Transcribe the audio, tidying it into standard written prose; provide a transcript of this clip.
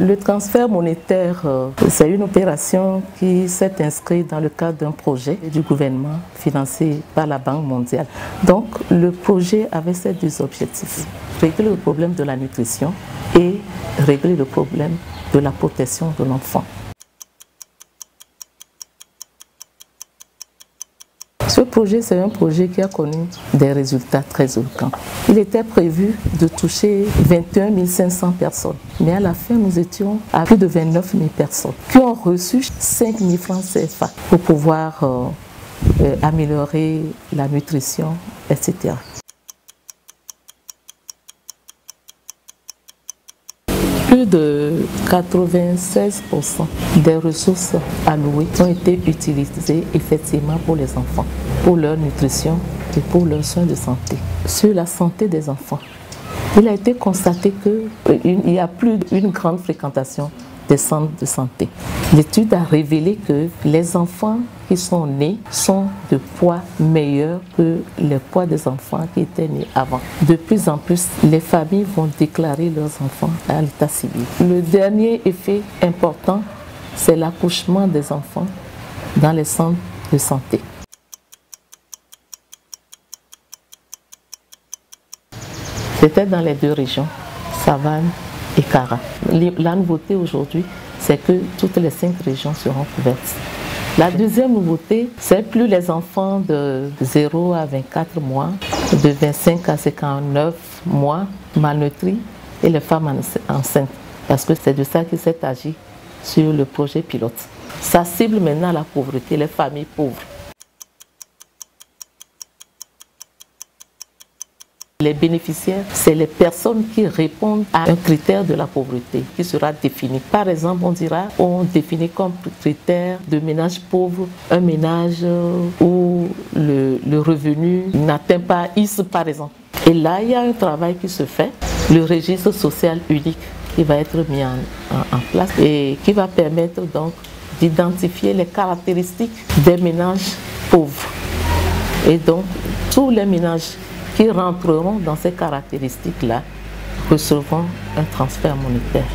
Le transfert monétaire, c'est une opération qui s'est inscrite dans le cadre d'un projet du gouvernement financé par la Banque mondiale. Donc, le projet avait ces deux objectifs: régler le problème de la nutrition et régler le problème de la protection de l'enfant. Ce projet, c'est un projet qui a connu des résultats très éloquents. Il était prévu de toucher 21 500 personnes, mais à la fin, nous étions à plus de 29 000 personnes qui ont reçu 5 000 francs CFA pour pouvoir améliorer la nutrition, etc. Plus de 96% des ressources allouées ont été utilisées effectivement pour les enfants, pour leur nutrition et pour leurs soins de santé. Sur la santé des enfants, il a été constaté qu'il n'y a plus une grande fréquentation des centres de santé. L'étude a révélé que les enfants qui sont nés sont de poids meilleurs que les poids des enfants qui étaient nés avant. De plus en plus, les familles vont déclarer leurs enfants à l'état civil. Le dernier effet important, c'est l'accouchement des enfants dans les centres de santé. C'était dans les deux régions, Savane et Kara. La nouveauté aujourd'hui, c'est que toutes les 5 régions seront couvertes. La deuxième nouveauté, c'est plus les enfants de 0 à 24 mois, de 25 à 59 mois malnutris et les femmes enceintes, parce que c'est de ça qu'il s'est agi sur le projet pilote. Ça cible maintenant la pauvreté, les familles pauvres. Les bénéficiaires, c'est les personnes qui répondent à un critère de la pauvreté qui sera défini. Par exemple, on définit comme critère de ménage pauvre un ménage où le revenu n'atteint pas X par exemple. Et là, il y a un travail qui se fait, le registre social unique qui va être mis en place et qui va permettre donc d'identifier les caractéristiques des ménages pauvres. Et donc, tous les ménages qui rentreront dans ces caractéristiques-là recevront un transfert monétaire.